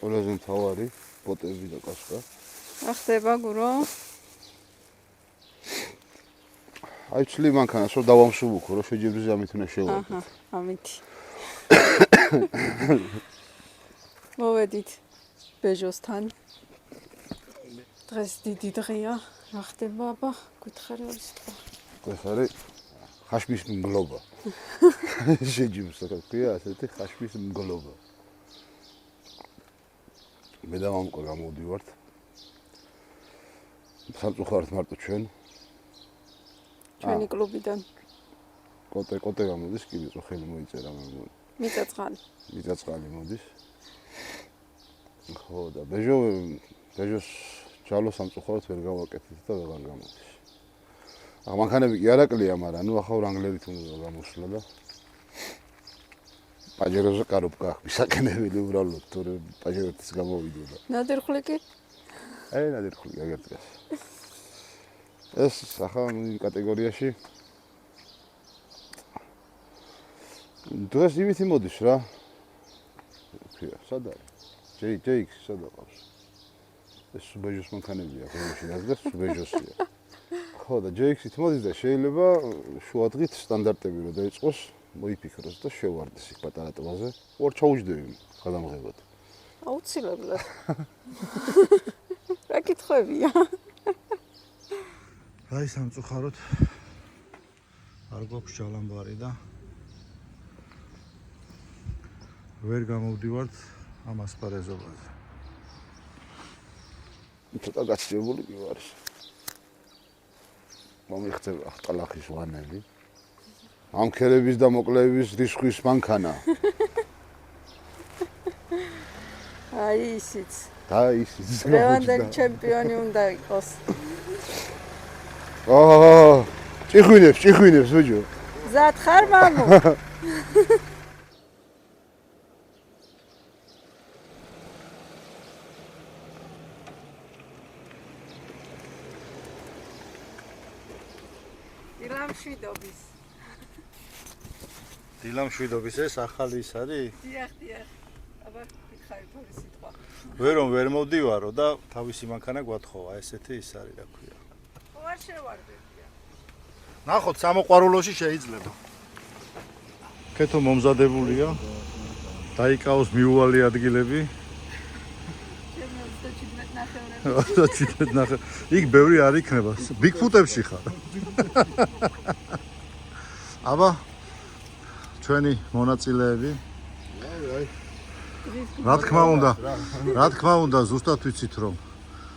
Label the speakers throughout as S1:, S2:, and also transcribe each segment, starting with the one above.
S1: ყველაზე მთავარი ბოტები და კაშკა.
S2: ახდება გურო.
S1: აი ცლი მანქანას რომ დავამსუბუქო, რომ შეჯიბრზე ამით უნდა შევარდეთ.
S2: აჰა, ამით. მოვედით ბეჟოსთან. დღეს დიდი დღეა. რა ხდება აბა? გითხარი ორი სიტყვა.
S1: გეხარი ხაშმის მგლობა. შეჯიბრს რა ქვია, ასეთი ხაშმის მგლობა. მე და მამკა გამოვდივართ. სამწუხაროდ მარტო ჩვენ.
S2: ჩვენი კლუბიდან.
S1: კოტე გამოდის, კიდე წოხელი მოიწერა მე მგონი. მიწაწყალი მოდის. ხო და ბეჟოს ჯალო სამწუხაროდ ვერ გავაკეთეთ და ვეღარ გამოდის. ახლა მანქანები კი არაკლია, მაგრამ ნუ ახლა რანგლერით უნდა გამოსვლა და პაჯეროზე კარობკა აქვს მისაკენებელი უბრალოდ, თორე პაჯეროთის გამოვიდოდა.
S2: ნადირხული კი?
S1: აი ნადირხული აგერდგას. ეს ახლა იმ კატეგორიაში დღეს იმითი მოდის რა. ფია, სად არის? JX სად აყავს? ეს სუბეჟოს მანქანებია, რომელშიც და სუბეჟოსია. ხო და JX-ით მოდის და შეიძლება შუადღით სტანდარტები რო დაიწყოს, მოიფიქროს და შევარდეს იქ პატარა ტბაზე. ორ ჩაუჯდები გადამღებად.
S2: აუცილებლად. რა კითხვებია?
S3: აი სამწუხაროდ არ გვაქვს ჯალამბარი და ვერ გამოვდივართ ამ ასპარეზობაზე.
S1: ცოტა გაცილებული კი ვარ. მომიხდება ტალახის ვანები. ამ ქერების და მოკლეების რისხვის მანქანა.
S2: აი ისიც.
S1: და ისიც.
S2: ლევანდელი ჩემპიონი უნდა იყოს.
S1: ჭიხვინებს ბიჭო.
S2: მზად ხარ მამო?
S3: დილამ შვიდობის ეს ახალი ის არის?
S2: დიახ. აბა გითხარით ორი სიტყვა.
S3: ვერ მოვდივარო და თავისი მანქანა გვათხოვა, ესეთი ის არის, რა ქვია.
S2: ხო არ შევარდებია.
S3: ნახოთ, სამოყვარულოში შეიძლება. კეთო მომზადებულია. დაიკაოს მიუვალი ადგილები.
S2: ჩემი
S3: 27 ნახევრები. იქ ბევრი არ იქნება. ბიგფუტებში ხარ. აბა ჩვენი მონაწილეები. რა თქმა უნდა, ზუსტად ვიცით რომ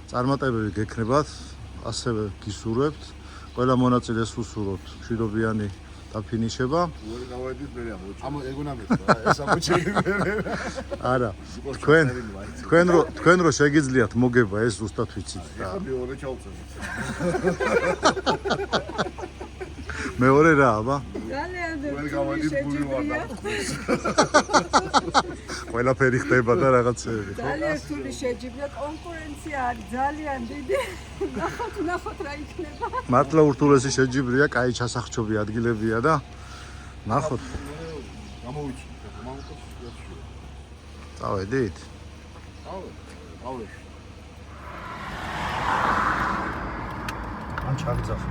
S3: წარმატებები გექნებათ, ასევე გისურვებთ. ყველა მონაწილეს უსურვებთ მშვიდობიანი დაფინიშება.
S1: ამ ეგონა მეტყვა, ეს ამოჩელი მე.
S3: არა. თქვენ რო შეგიძლიათ მოგება, ეს ზუსტად ვიცით და.
S1: მეორე ჩავწევით.
S3: მეორე რა, აბა?
S2: ძალიან
S1: ვერ გავედით გული ვარ და.
S3: ყველაფერი ხდება და რაღაცეები, ხო?
S2: ძალიან რთული შეჯიბრია, კონკურენცია არის ძალიან დიდი. ნახოთ რა იქნება.
S3: მართლა ურთულესი შეჯიბრია, კაი ჩასახჩობი ადგილებია და ნახოთ.
S1: გამოვიჩინეთ, მამუკას შეაჩვია.
S3: წავედით?
S1: ავე.
S3: ან ჩაგძახე.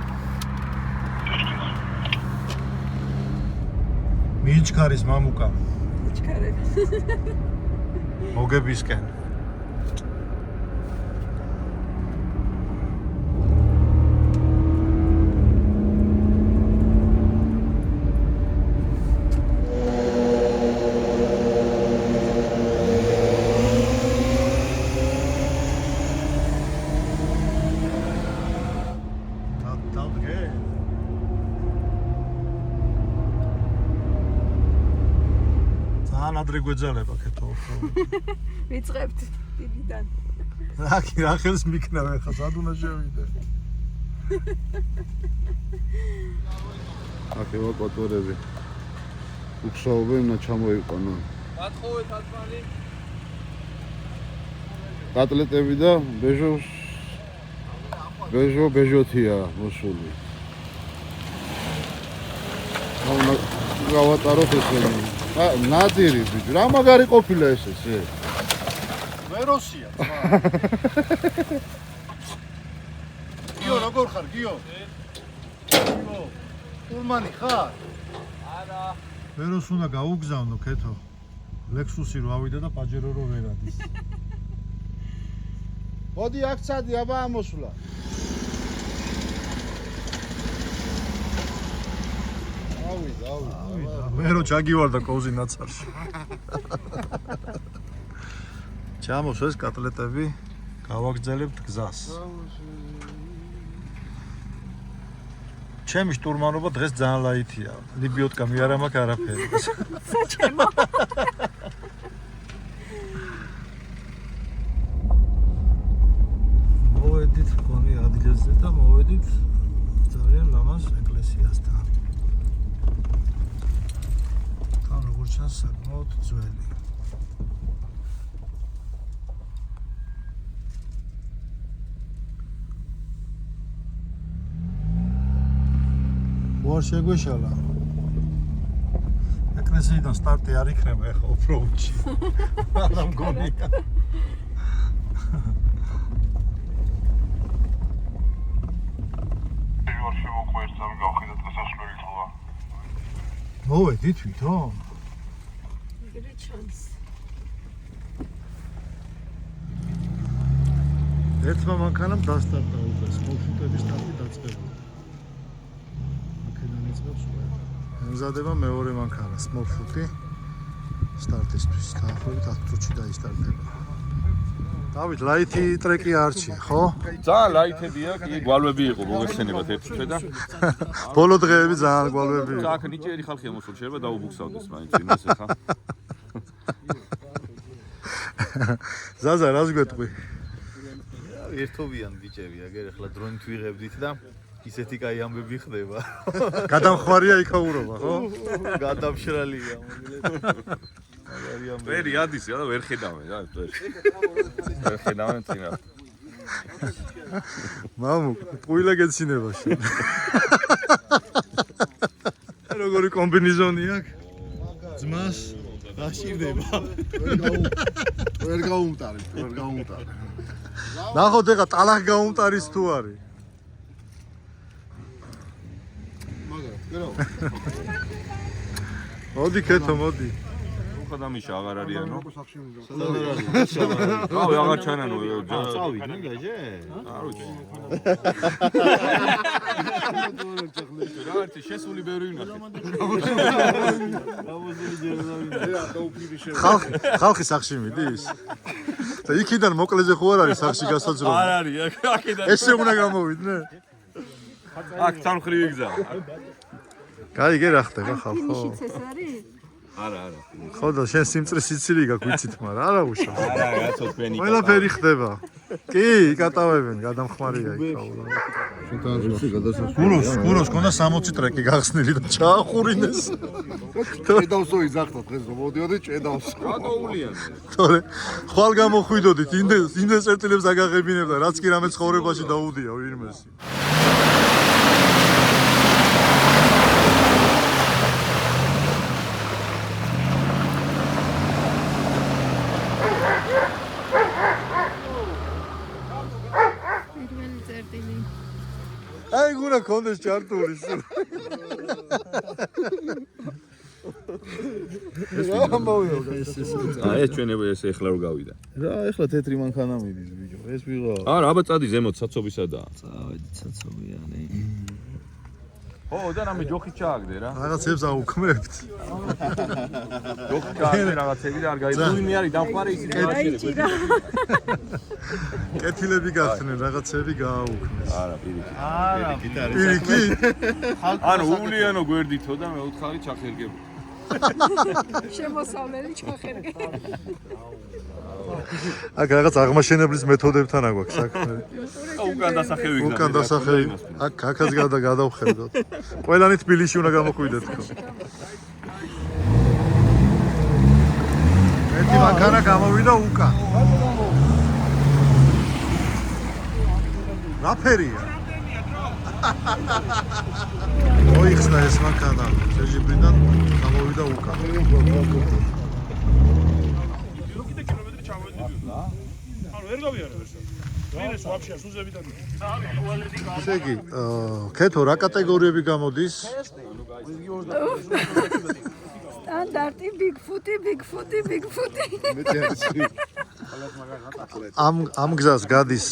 S3: მიჩქარის მამუკა.
S2: მიჩქარები.
S3: მოგებისკენ. ადრე გვეძალება ქეთო.
S2: ვიწყებთ დიდიდან.
S3: რა ხელს მიქნავ ხა, სად უნდა შევიდე?
S1: აკევა კოტორები. უქსაობენ და ჩამოიყვანო.
S4: გათხოვეთ ათმანი.
S1: კატლეტები და ბეჟოთია მოსული. გავატაროთ ესენი. ნადირი ბიჭო, რა მაგარი ყოფილა ეს?
S3: ვეროსია ძმა. გიო როგორ ხარ გიო? გიო. ურმანი ხარ?
S4: არა.
S3: ვეროს უნდა გაუგზავნო ქეთო. ლექსუსი რო ავიდა და პაჯერო რო ვერ ადის. მოდი აქ წადი აბა ამოსვლა. ავიდა. ვერო ჩაგივარდა კოუზი ნაცარში. ჩამოს ეს კატლეტები გავაგრძელებთ გზას. ჩემი შტურმანობა დღეს ძალიან ლაითია. ლიბიოტკა მე არ მაქვს არაფერი.
S2: საჩემო.
S3: მოვედით მქონი ადგილზე და მოვედით ძალიან ლამაზ ეკლესიასთან. თან როგორც ჩანს საკმაოდ ძველი. ვარ შეგვეშალა. ეკლესიიდან სტარტი არ იქნება ახლა ოფროუდში. არა მგონია. მოვედით თვითონ?
S2: იგივე ჩანს.
S3: ერთმა მანქანამ დასტარტა უბრალოდ მოვშუტების სტარტი დაწყებული. აქედან იწყებს ყველა. ემზადება მეორე მანქანა სმოშუტი სტარტისთვის. დაახლოებით 10 წუთში დაისტარტება. დავით, ლაითი ტრეკი არჩია, ხო?
S4: ძალიან ლაითებია, კი გვალვები იყო მოგეხსენებათ ერთ თვე და
S3: ბოლო დღეები ძალიან გვალვები იყო.
S4: აქ ნიჭიერი ხალხია მოსულ, შეიძლება დაუბუქსავდეს მაინც იმას ახლა.
S3: ზაზა, რას გვეტყვი?
S5: ერთობიან ბიჭები, აგერ ახლა დრონით ვიღებდით და ისეთი კაი ამბები ხდება.
S3: გადამხმარია იქაურობა, ხო?
S5: გადამშრალია.
S4: ვერი ადის რა, ვერ ხედავენ რა, ვერ ხედავენ წინა.
S3: მამუ, პუილა გეცინება შენ. როგორი კომბინეზონი აქვს? ძმას
S5: დაშირდება.
S3: ვერ გაუმტარი. ნახოთ ეხა ტალახ გაუმტარის თუ არის. მოდი ქეთო, მოდი.
S4: ხადამიშა აღარ არიანო. აუ, აღარ ჩანანო.
S5: წავიდნენ გაჟე?
S4: არ ვიცი. რა ერთი შესული ბევრი ვნახე.
S3: ხალხი სახში მიდის? და იქიდან მოკლეზე ხო არ არის სახში გასაძრომი?
S4: არ არის, აქედან.
S3: ესე უნდა გამოვიდნენ?
S4: აქ სამხრივი გზა.
S3: გაიგე რა ხდება ხალხო?
S2: ფინიშიც ეს არის?
S4: არა.
S3: ხო და შენ სიმწრის სიცილი გაქვს ვიცით, მაგრამ არა უშო.
S4: არა, რაცო თქვენი.
S3: ყველაფერი ხდება. კი, იკატავებენ, გადამხმარია იქაულა. გუროს ქონდა 60 ტრეკი გახსნილი და ჩაახურინეს.
S6: ჭედავსო იზახტო დღეს რომ მოდიოდი ჭედავსო.
S4: გადაულიან.
S3: თორე ხვალ გამოხვიდოდით, იმდეს წერტილებს აგაღებინებდა, რაც კი რამე ცხოვრებაში დაუდია ვინმესი.
S2: პირველი წერტილი.
S3: აი გუნა კონდეს ჩარტული სულ.
S4: ეს ჩვენები ეს ეხლა რო გავიდა.
S5: რა, ეხლა თეთრი მანქანა მიდის ბიჭო. ეს ვიღა.
S4: არა, აბა წადი ზემოთ საცობისადაა.
S5: წავედი ცაცობიანი.
S4: ხო, და რამე ჯოხი ჩააგდე რა.
S3: რაღაცებს აუქმებთ.
S4: ჯოხი ჩააგდე რაღაცები და არ გაიგო. მე არის დამხმარე ისიც
S2: დაიჭირა.
S3: კეთილები გახდნენ, რაღაცები გააუქმეს.
S4: არა, პირიქით.
S3: პირიქი?
S4: ანუ უვლიანო გვერდითო და მე უთხარი ჩახერგებული.
S2: შემოსავლელი ჩახერგე.
S3: აქ რაღაც აღმაშენებლის მეთოდებთან აგვაქვს საქმე.
S4: უკან დასახევი გზა.
S3: უკან დასახევი. აქაც გადავხედოთ. ყველანი თბილისში უნდა გამოხვიდეთ ხო. ერთი მანქანა გამოვიდა უკან. რა ფერია? მოიხსნა ეს მანქანა. შეჯიბრიდან გამოვიდა უკან. ესე იგი, ქეთო რა კატეგორიები გამოდის?
S2: სტანდარტი ბიგფუტი.
S3: ამ გზას გადის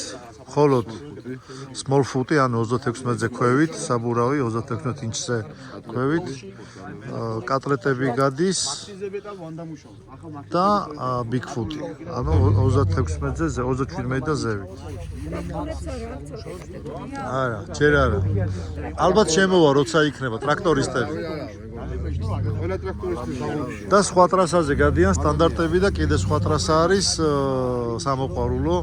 S3: მხოლოდ small foot-ი, ანუ 36 მეტრზე ქვევით, საბურავი 36 ინჩზე ქვევით, კატლეტები გადის და big foot-ი, ანუ 36 მეტრზე, 37 და ზევით. არა, ჯერ არა. ალბათ შემოვა, როცა იქნება ტრაქტორისტები.
S1: ყველა ტრაქტორისტის აღნიშნული.
S3: და სხვა ტრასაზე გადიან სტანდარტები და კიდე სხვა ტრასა არის სამოყვარულო,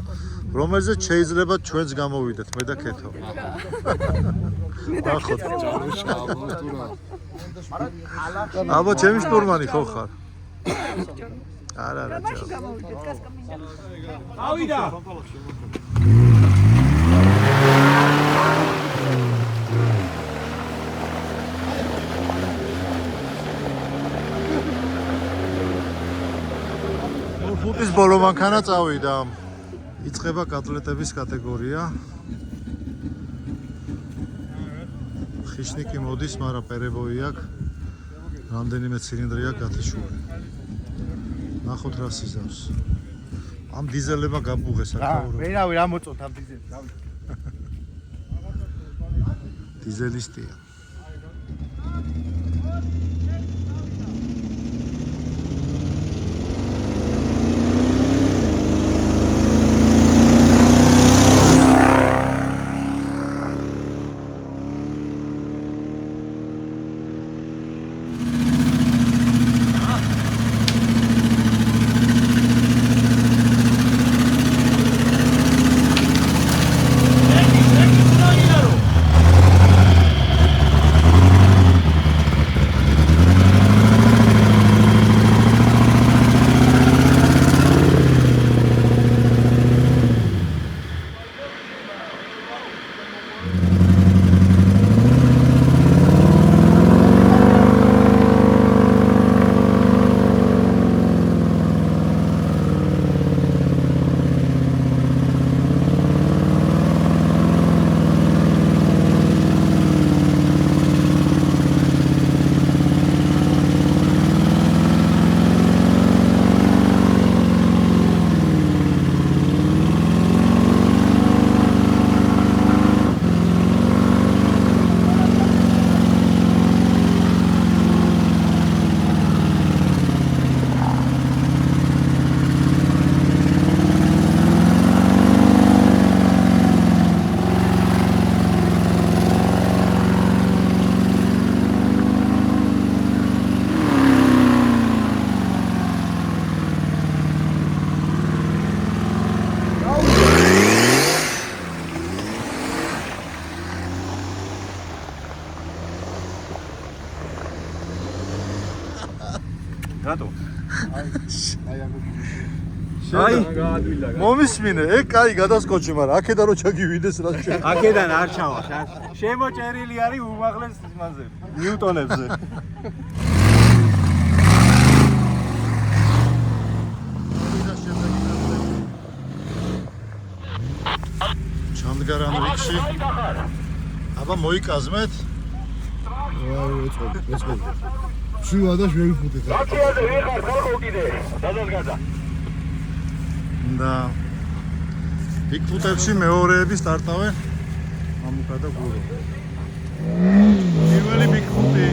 S3: რომელზეც შეიძლება ჩვენც გამოვიდეთ, მე და ქეთო. ახოთ. აბა ჩემი შტურმანი ხო ხარ? არა,
S2: მაშინ გამოვიდეთ, კასკამინდა.
S4: ავიდა.
S3: ფუტის ბოლო მანქანა წავიდა. იწყება კატლეტების კატეგორია. ხიშნიკი მოდის, მაგრამ პერებოი აქვს. რამდენიმე ცილინდრი აქვს გათიშული. ნახოთ რა სიზავს. ამ დიზელებმა გაბუღეს აქაურო.
S5: ვერავი რა მოწოთ ამ დიზელს.
S3: დიზელისტია.
S4: რატო?
S3: აი, მომისმინე, კაი გადასკოჩი, მაგრამ აქედან რო ჩაგივიდეს რა შეიძლება.
S4: აქედან არ ჩავა, შემოჭერილი არის უმაღლეს იმაზე, ნიუტონებზე.
S3: ჩამდგარან რიქში. აბა მოიკაზმეთ.
S6: ეწყობ. შუა და შევიფუტეთ.
S7: აკიაზე ვიყარ ხალხო კიდე. დადასგადა.
S3: და ბიგ ფუტებში მეორეები სტარტავენ ამუკა და გურო. პირველი ბიგ ფუტი.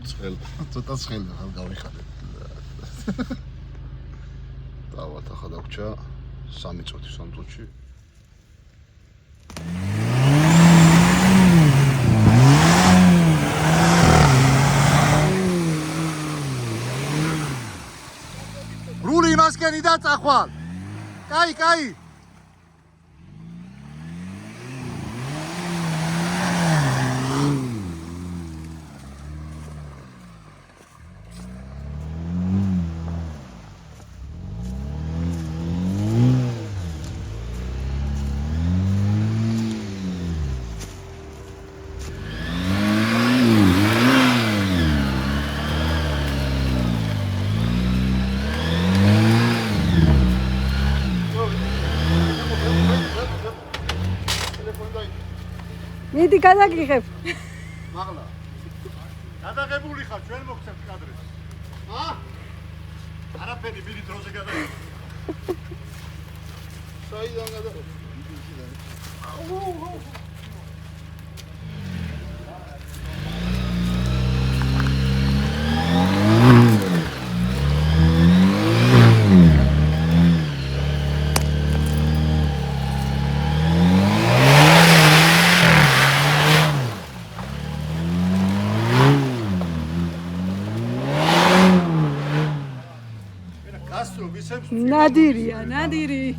S6: ცოტა ცხელი ხარ გავიხადე. დავათ ახლა დაგჭა 3 წუთი 3 წუთში.
S3: რული იმასკენი და წახვალ. კაი.
S2: მიდი გადაგიღებ.
S3: მაღლა. გადაღებული ხარ, ჩვენ მოგცემთ კადრებს. არაფერი მიდი დროზე გადაგიღებ.
S6: საიდან გადაგიღე?
S2: ნადირია, ნადირი.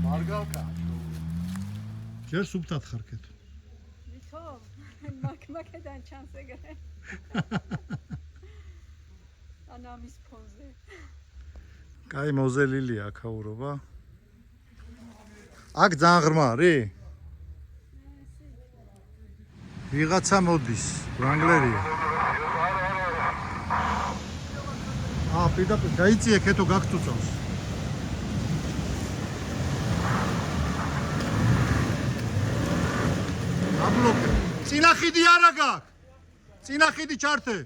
S3: მარგალკა. ჯერ სუბტად ხარ კეთ.
S2: ვითო, მაკედან ჩანს ეგრე. ანამის ფონზე.
S3: კაი მოზელილია აქაურობა. აქ ძალიან ღრმა არის? ვიღაცა მოდის, ვრანგლერია. პირდაპირ გაიწიე კეთო გაგწუწავს. აბლოკე. წინახიდი არა გაქვს. წინახიდი ჩართე.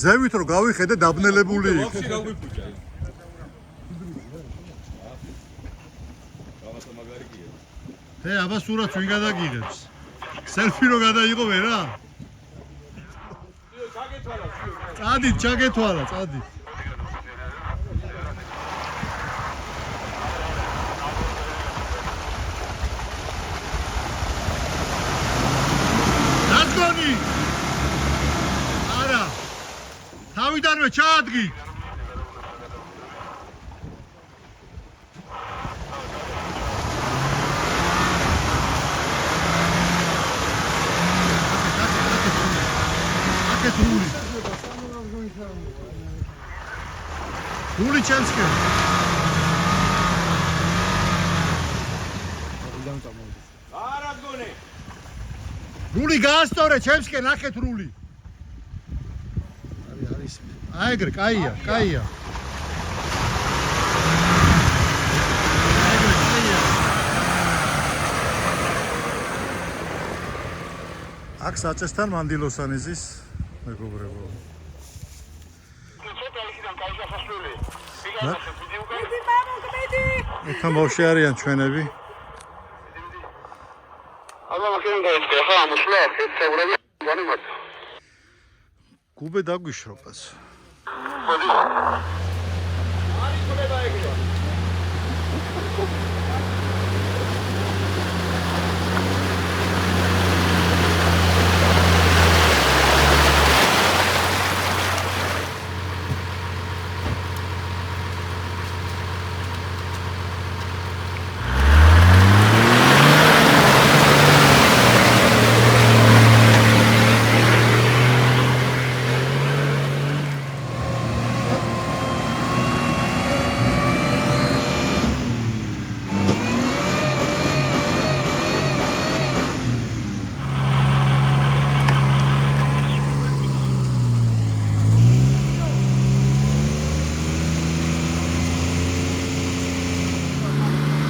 S3: ზევით რო გავიხედე დაბნელებული იქ. აბა სურათს ვინ გადაგიღებს? სელფი რო გადაიღოვე რა? წადით, ჩაგეთვალა, წადით. არა. თავიდანვე ჩაადგით. რული ჩემსკენ.
S7: არა გონე.
S3: რული გაასწორე ჩემსკენ ახეთ რული. არის. აი ეგრე, კაია. აქ საწესთან მანდილოსანიზის მეგობრებო. თან ბავშვი არიან ჩვენები. გუბე დაგვიშრობას.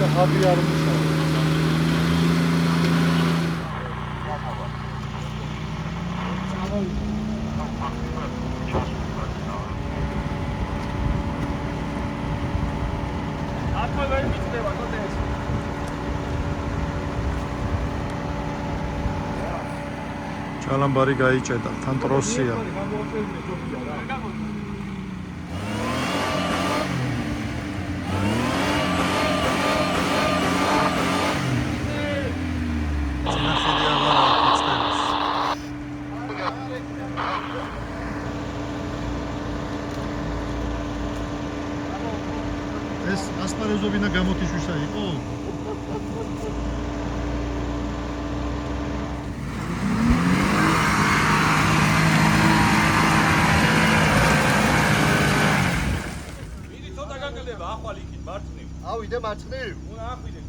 S3: და ხაბი არ მუშაობს. ჩალამბარი გაიჭედა, თან ტროსია. ეს ასპარეზობინა გამოთიშვისა იყო?
S6: ავიდე მარცხნივ.
S7: უნდა ახვიდე.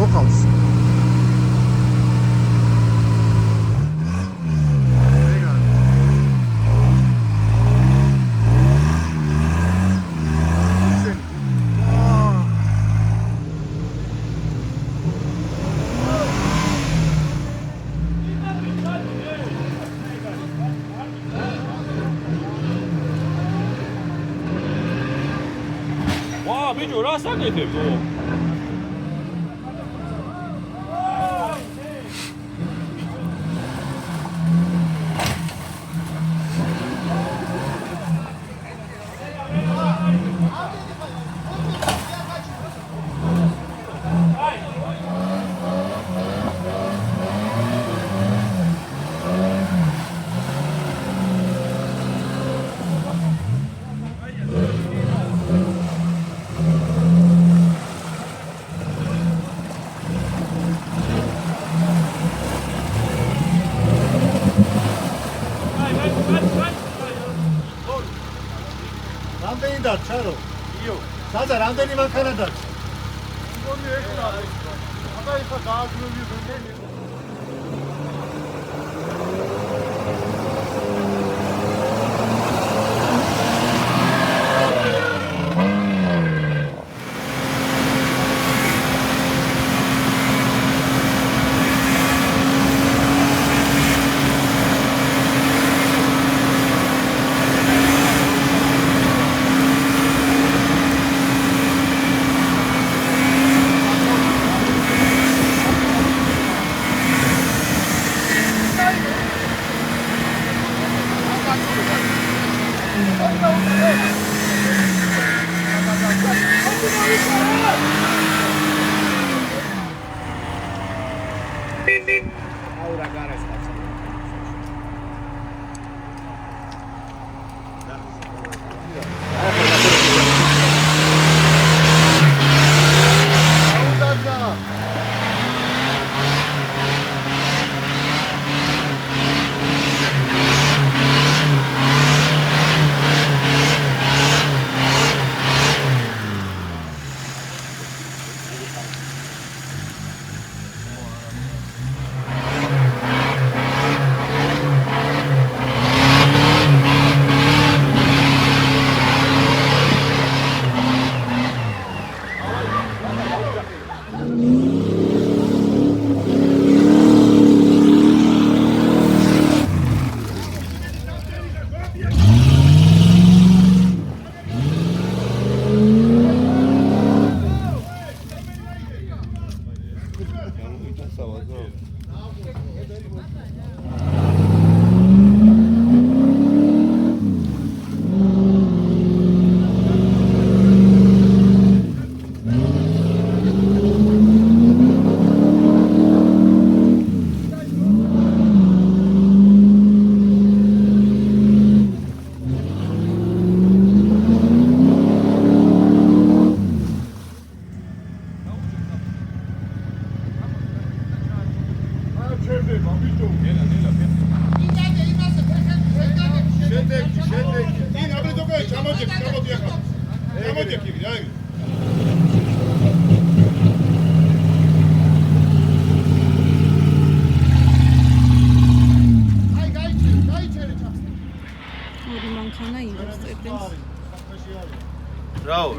S3: მოყავს.
S4: ვა, ბიჭო, რა საკეთებო?
S3: რამდენი დარჩა რო? იო. სადა რამდენი მანქანა დარჩა? მგონი ეს რა არის. აბა ეხა გააძლევი ბენზინი.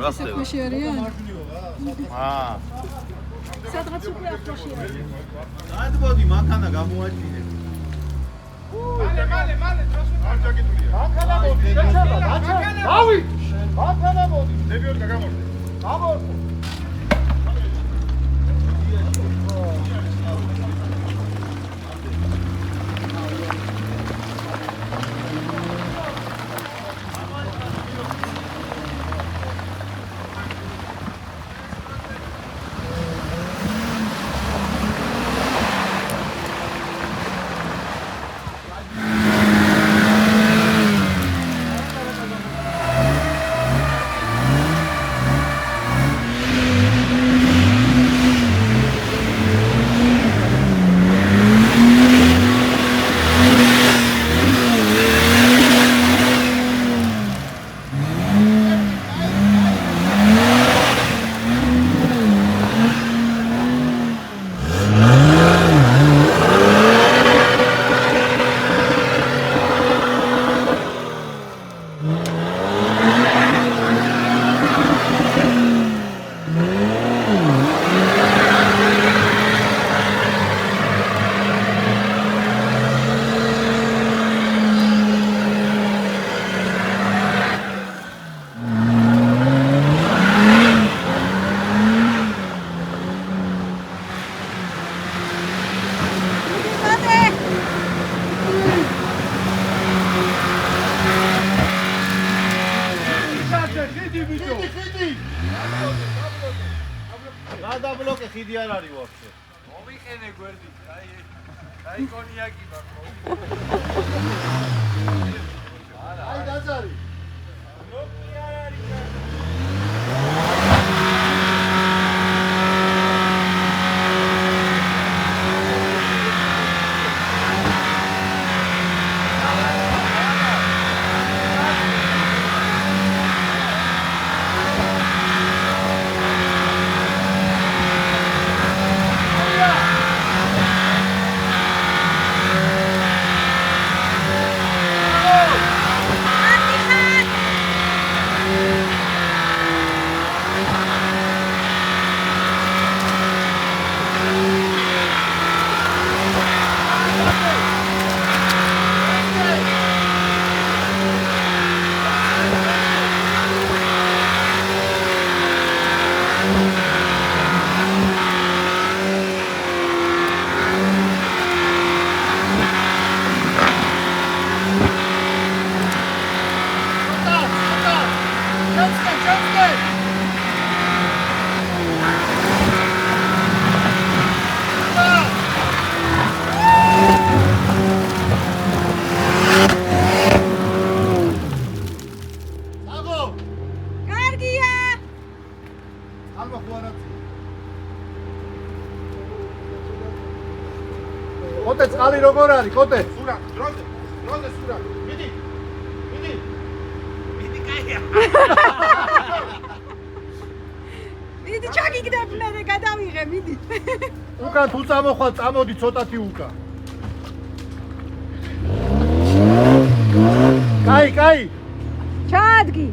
S2: სადღაც საქმეში არიან?
S5: აა.
S2: სადღაც უკვე ახლოში არიან.
S5: გადმოდი, მანქანა გამოაჩინე.
S7: მალე არ ჩაგიტულია მანქანა მოდი დავით მანქანა მოდი დებიორკა გამორდი გამორდი
S5: გადაბლოკე ხიდი არ არის ვაფშე.
S7: მომიყენე გვერდით აი კონიაკი მაქვს
S3: აი დაძარი კოტე წყალი როგორ არის კოტე?
S7: სურა დროზე სურა მიდი კაია
S2: მიდი ჩაგიგდებ მე გადავიღე მიდი
S3: უკან თუ წამოხვალ წამოდი ცოტათი უკან კაი
S2: ჩაადგი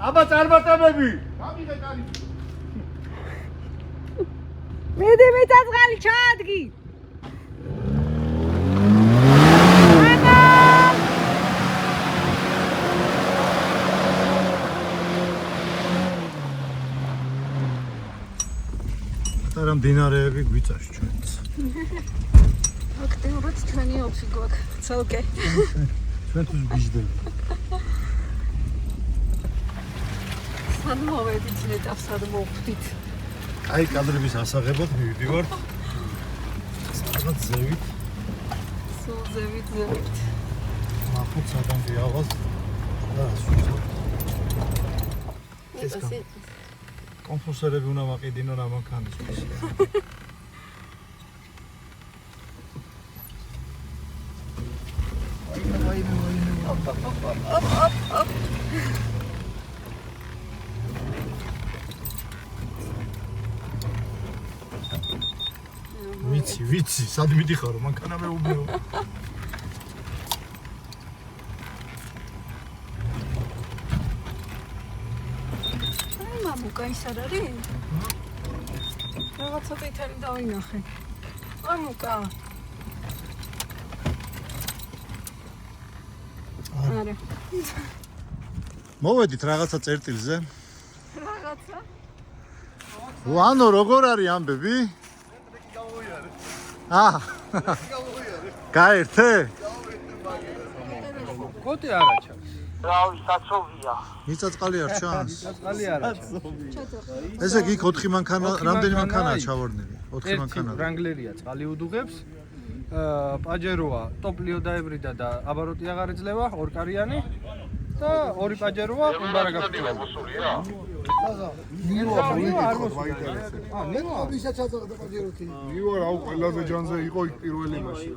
S3: აბა წარმატებები
S2: მიდი მიწაწყალი ჩაადგი
S3: მდინარეები გვიწევს ჩვენც.
S2: აქტიურად ჩვენი ოფი გვაქვს ცალკე.
S3: ჩვენთვის გიждები.
S2: სად მოვედით ნეტავს, სად მოვხვდით.
S3: აი კადრების ასაღებად მივიდივართ. სადღაც ზევით.
S2: სულ ზევით.
S3: ნახოთ სადამდე ავას და სულ. კონფუსერები უნდა მაყიდინონ ამანქანისთვის. ვიცი, სად მიდიხარო, მანქანა მეუბნეო.
S2: აი მამუკა ის არ არის? რაღაცა ყითელი დავინახე. მამუკა. არა.
S3: მოვედით რაღაცა წერტილზე.
S2: რაღაცა?
S3: ლანო, როგორ არის ამბები? გაერთე?
S4: კოტი არა ჩანს.
S8: რავი, საცოვია.
S3: მიწაწყალი არ ჩანს?
S4: წყალი არა ჩანს.
S3: ესე იგი 4 მანქანა, რამდენი მანქანაა ჩავარდნილი? 4 მანქანა.
S4: ვრანგლერია წყალი უდუღებს. პაჯეროა, ტოპლიო დაებრიდა და აბაროტი აღარ ეძლევა, ორკარიანი და ორი პაჯეროა, უმბარა გაფრთხილება.
S7: ნიუ აუ ყველაზე ჯანზე იყო იქ პირველი მაშინ.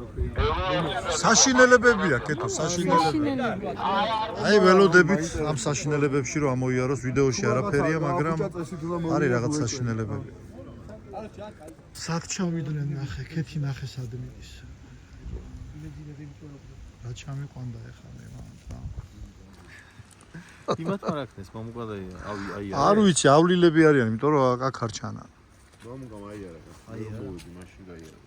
S3: საშინელებებია, კეთო, საშინელებები. აი ველოდებით ამ საშინელებებში რომ ამოიაროს ვიდეოში არაფერია, მაგრამ არის რაღაც საშინელებები. სად ჩავიდნენ ნახე, ქეთი ნახე სად მიდის. რა ჩამიყვანდა ეხლა მე მანდა.
S5: იმათ მარაკნეს მომუყადაი აი
S3: არ ვიცი, ავლილები არიან, იმიტომ რომ აქ არ ჩანა.
S1: მომგამ აი არა. აი მოვიდი მაშინ გაიარა.